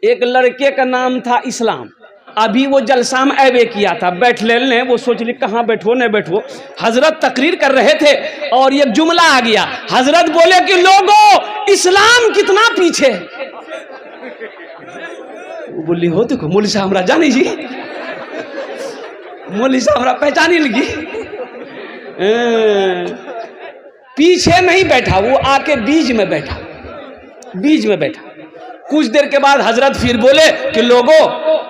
एक लड़के का नाम था इस्लाम। अभी वो जलसा में ऐबे किया था, बैठ ले वो सोच ली कहाँ बैठो न बैठो। हजरत तकरीर कर रहे थे और एक जुमला आ गया। हजरत बोले कि लोगों इस्लाम कितना पीछे। बोली हो देखो मौलवी साहब हमरा जानी जी, मौलवी साहब हमरा पहचानी लगी। पीछे नहीं बैठा, वो आके बीच में बैठा, बीच में बैठा। कुछ देर के बाद हजरत फिर बोले कि लोगों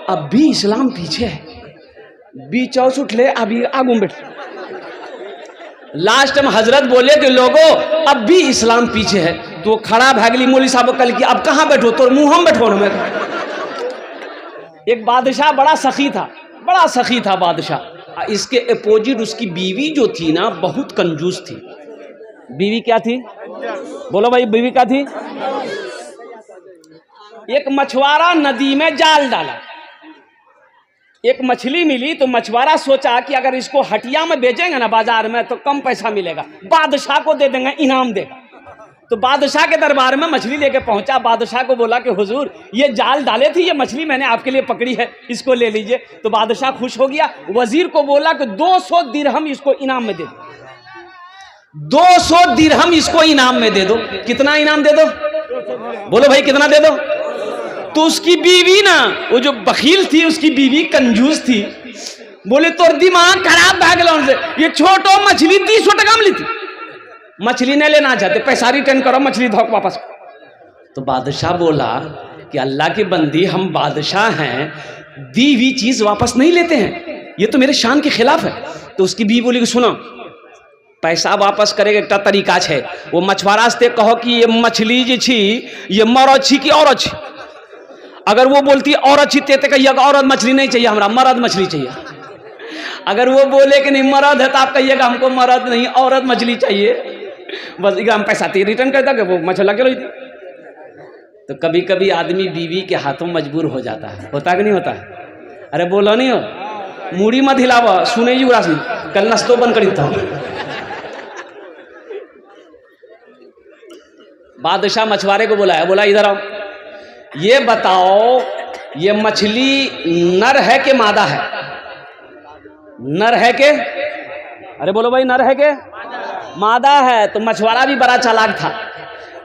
अब भी इस्लाम पीछे है, बीच और उठ ले अभी आगू बैठ। लास्ट में हजरत बोले कि लोगों अब भी इस्लाम पीछे है। तो खड़ा भागली मौलवी साहब कल की अब कहाँ बैठो, तो मुंह हम बैठो न। एक बादशाह बड़ा सखी था, बड़ा सखी था बादशाह। इसके अपोजिट उसकी बीवी जो थी ना बहुत कंजूस थी। बीवी क्या थी, बोलो भाई बीवी क्या थी। एक मछुआरा नदी में जाल डाला, एक मछली मिली तो मछुआरा सोचा कि अगर इसको हटिया में बेचेंगे ना बाजार में तो कम पैसा मिलेगा, बादशाह को दे देंगे, इनाम देगा। तो बादशाह के दरबार में मछली लेके पहुंचा। बादशाह को बोला कि हुजूर ये जाल डाले थे, ये मछली मैंने आपके लिए पकड़ी है, इसको ले लीजिए। तो बादशाह खुश हो गया। वजीर को बोला कि 200 दिरहम इसको इनाम में दे दो, 200 दिरहम इसको इनाम में दे दो। कितना इनाम दे दो, बोलो भाई कितना दे दो। तो उसकी बीवी ना, वो जो बखील थी उसकी बीवी कंजूस थी, बोले तो दिमाग खराब भाग से, ये छोटो मछली 300 टका में ली थी, मछली नहीं लेना चाहते, पैसा रिटर्न करो, मछली धोक वापस। तो बादशाह बोला कि अल्लाह की बंदी हम बादशाह हैं, दी हुई चीज वापस नहीं लेते हैं, ये तो मेरे शान के खिलाफ है। तो उसकी बीवी बोली कि सुनो पैसा वापस करेगा एक तरीका है, वो मछुआरा से कहो कि ये मछली जी छी ये मरद छी कि औरत छी। अगर वो बोलती औरत छी ते कहिए औरत मछली नहीं चाहिए, हमरा मर्द मछली चाहिए। अगर वो बोले कि नहीं मर्द है तो आप कहिएगा हमको मर्द नहीं औरत मछली चाहिए, बस हम पैसा रिटर्न कर दोगे, वो मछली लगे रही थी। तो कभी कभी आदमी बीवी के हाथों मजबूर हो जाता है, होता कि नहीं होता है। अरे बोलो नहीं हो, मूड़ी मत हिलावा, सुने जी उरासी कल नस्तो बंद करी था। बादशाह मछुआरे को बुलाया, बोला इधर आओ, ये बताओ ये मछली नर है कि मादा है। नर है के, अरे बोलो भाई नर है के मादा है। तो मछुआरा भी बड़ा चालाक था।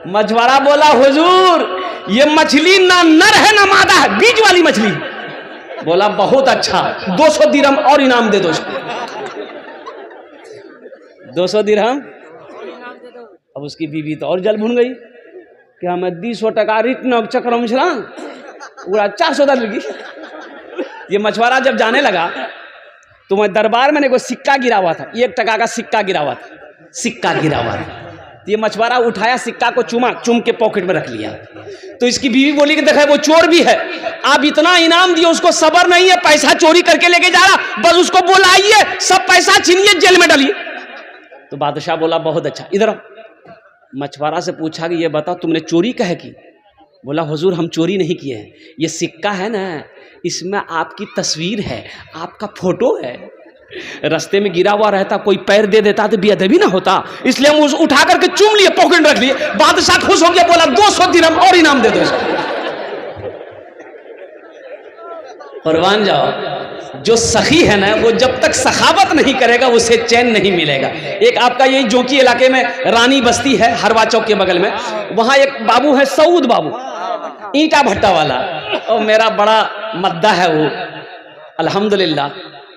मछुआरा बोला हुजूर ये मछली ना नर है ना मादा है, बीच वाली मछली। बोला बहुत अच्छा, 200 दिरहम और इनाम दे दो इसको। 200 दिरहम। अब उसकी बीवी तो और जल भुन गई कि हमें 200 टका रिटर्न चक्र में छला पूरा 400 लगी। ये मछुआरा जब जाने लगा तो मैं दरबार में को सिक्का गिरा हुआ था, 1 टका का सिक्का गिरा हुआ था, सिक्का गिरा हुआ था। तो ये मछुआरा उठाया, सिक्का को चुम के पॉकेट में रख लिया। तो इसकी बीवी बोली कि देखा वो चोर भी है, आप इतना इनाम दिए उसको सबर नहीं है, पैसा चोरी करके लेके जा रहा, बस उसको बुलाइए, सब पैसा छीनिए, जेल में डालिए। तो बादशाह बोला बहुत अच्छा, इधर मछुआरा से पूछा कि ये बताओ तुमने चोरी कहे की। बोला हुजूर हम चोरी नहीं किए हैं, ये सिक्का है ना इसमें आपकी तस्वीर है, आपका फोटो है, रास्ते में गिरा हुआ रहता कोई पैर दे देता तो बेअदबी ना होता, इसलिए हम उठा करके चूम लिए, पॉकेट रख लिए। बादशाह खुश हो गया, बोला 200 दिरहम और इनाम दे दो इसको। कुर्बान जाओ, जो सखी है ना वो जब तक सखावत नहीं करेगा उसे चैन नहीं मिलेगा। एक आपका यही जोकी इलाके में रानी बस्ती है, हरवा चौक के बगल में, वहां एक बाबू है सऊद बाबू, ईंटा भट्टा वाला, और मेरा बड़ा मद्दा है वो अल्हम्दुलिल्लाह।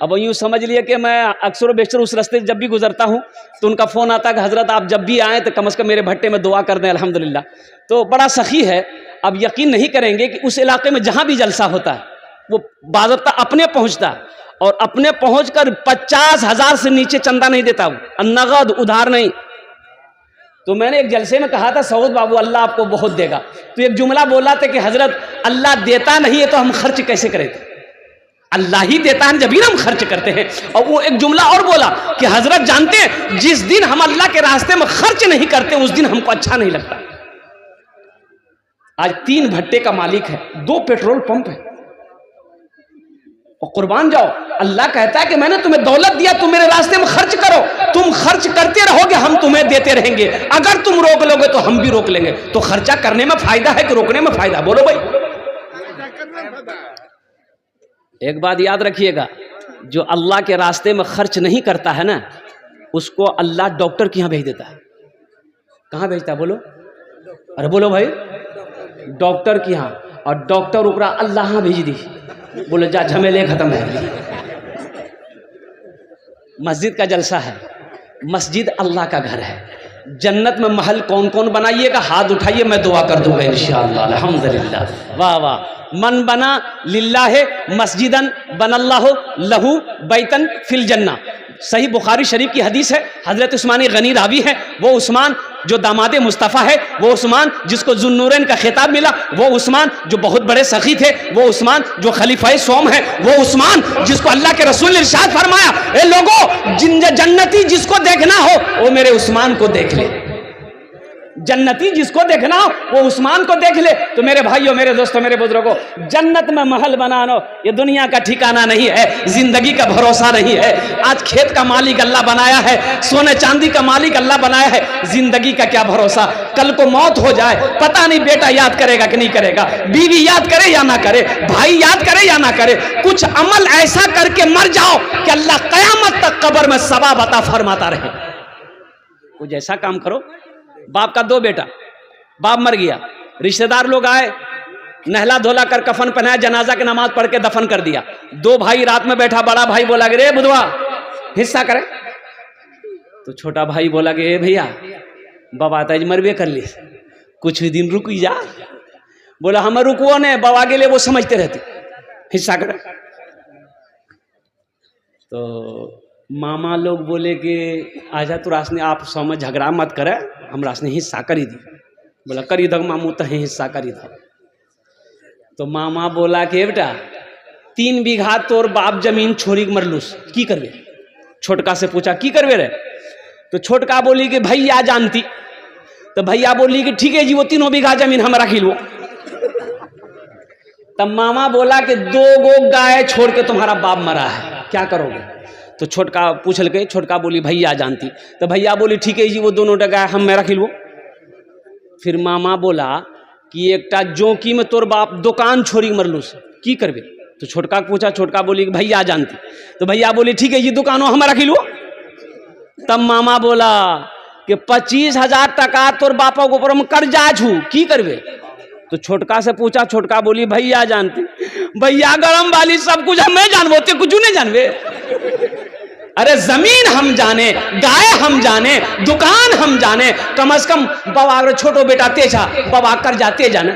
अब यूँ समझ लिए कि मैं अक्सर बेशतर उस रास्ते जब भी गुजरता हूँ तो उनका फ़ोन आता है कि हज़रत आप जब भी आएँ तो कम से कम मेरे भट्टे में दुआ कर दें अल्हम्दुलिल्लाह। तो बड़ा सखी है। अब यकीन नहीं करेंगे कि उस इलाके में जहाँ भी जलसा होता है वो बाज़ाब्ता अपने पहुँचता, और अपने पहुँचकर 50,000 से नीचे चंदा नहीं देता, वो नगद उधार नहीं। तो मैंने एक जलसे में कहा था सऊद बाबू अल्लाह आपको बहुत देगा, तो एक जुमला बोला था कि हजरत अल्लाह देता नहीं है तो हम खर्च कैसे करें, अल्लाह ही देता है जब भी हम खर्च करते हैं। और वो एक जुमला और बोला कि हजरत जानते हैं जिस दिन हम अल्लाह के रास्ते में खर्च नहीं करते उस दिन हमको अच्छा नहीं लगता। आज 3 भट्टे का मालिक है, 2 पेट्रोल पंप है, और कुर्बान जाओ अल्लाह कहता है कि मैंने तुम्हें दौलत दिया, तुम मेरे रास्ते में खर्च करो, तुम खर्च करते रहोगे हम तुम्हें देते रहेंगे, अगर तुम रोक लोगे तो हम भी रोक लेंगे। तो खर्चा करने में फायदा है कि रोकने में फायदा, बोलो भाई। एक बात याद रखिएगा, जो अल्लाह के रास्ते में खर्च नहीं करता है ना, उसको अल्लाह डॉक्टर के यहाँ भेज देता है। कहाँ भेजता है बोलो? अरे बोलो भाई, डॉक्टर के यहाँ। और डॉक्टर ओकरा अल्लाह यहाँ भेज दी, बोले जा झमेले खत्म है। मस्जिद का जलसा है, मस्जिद अल्लाह का घर है। जन्नत में महल कौन कौन बनाइएगा? हाथ उठाइए, मैं दुआ कर दूंगा इंशाअल्लाह। अल्हम्दुलिल्लाह, वाह वाह। मन बना लिल्लाह मस्जिदन बनल्लाहु लहू बैतन फिल जन्ना। सही बुखारी शरीफ की हदीस है। हजरत उस्मान गनी रावी है। वो उस्मान जो दामादे मुस्तफ़ा है, वो उस्मान जिसको जुन्नूरैन का खिताब मिला, वो उस्मान जो बहुत बड़े सखी थे, वो उस्मान जो खलीफाए सोम है, वो उस्मान जिसको अल्लाह के रसूल ने इरशाद फरमाया, ए लोगों, जन्नती जिसको देखना हो वो मेरे उस्मान को देख ले। जन्नती जिसको देखना हो वो उस्मान को देख ले। तो मेरे भाइयों, मेरे दोस्तों, मेरे बुजुर्गों, जन्नत में महल बनाना ये दुनिया का ठिकाना नहीं है, जिंदगी का भरोसा नहीं है। आज खेत का मालिक अल्लाह बनाया है, सोने चांदी का मालिक अल्लाह बनाया है, जिंदगी का क्या भरोसा? कल को मौत हो जाए, पता नहीं बेटा याद करेगा कि नहीं करेगा, बीवी याद करे या ना करे, भाई याद करे या ना करे। कुछ अमल ऐसा करके मर जाओ कि अल्लाह कयामत तक कब्र में सवाब अता फरमाता रहे। कुछ ऐसा काम करो। बाप का 2 बेटा, बाप मर गया, रिश्तेदार लोग आए, नहला धोला कर कफन पहनाया, जनाजा की नमाज पढ़ के दफन कर दिया। 2 भाई रात में बैठा, बड़ा भाई बोला कि रे बुधवा हिस्सा करे। तो छोटा भाई बोला कि भैया बाबा ताज मरबे कर ली, कुछ दिन रुक जा। बोला हम रुको ने, बाबा के लिए वो समझते रहते, हिस्सा करे। तो मामा लोग बोले कि आजा तो रासने आप समझ झगड़ा मत करे, हम रासने हिस्सा करी दी। बोला करी दो मामू, तो हिस्सा करी दो। तो मामा बोला कि बेटा 3 बीघा तोर बाप जमीन छोड़ी मरलूस, की करवे? छोटका से पूछा की करवे रे? तो छोटका बोली कि भैया जानती। तो भैया बोली कि ठीक है जी, वो 3 बीघा जमीन हम रख लो। तब मामा बोला कि 2 गो गाय छोड़ के तुम्हारा बाप मरा है, क्या करोगे? तो छोटका पूछल के, छोटका बोली भैया जानती। तो भैया बोली ठीक है जी, वो दोनों गाय हम में रख लो। फिर मामा बोला कि एकटा जोकी में तोर बाप दुकान छोड़ी मरलूस, की करबे? तो छोटका पूछा, छोटका बोली भैया जानती। तो भैया बोली ठीक है जी, दुकानों हम रख लो। तब मामा बोला कि 25,000 टका तोर बापा के ऊपर हम कर्जा छू, की करबे? तो छोटका से पूछा, छोटका बोली भैया जानती। भैया गरम वाली सब कुछ हमें जानबो, ते कुछ नहीं जानबे। अरे जमीन हम जाने, गाय हम जाने, दुकान हम जाने, कम से कम बाबा छोटो बेटा तेजा बाबा कर जाते जाने।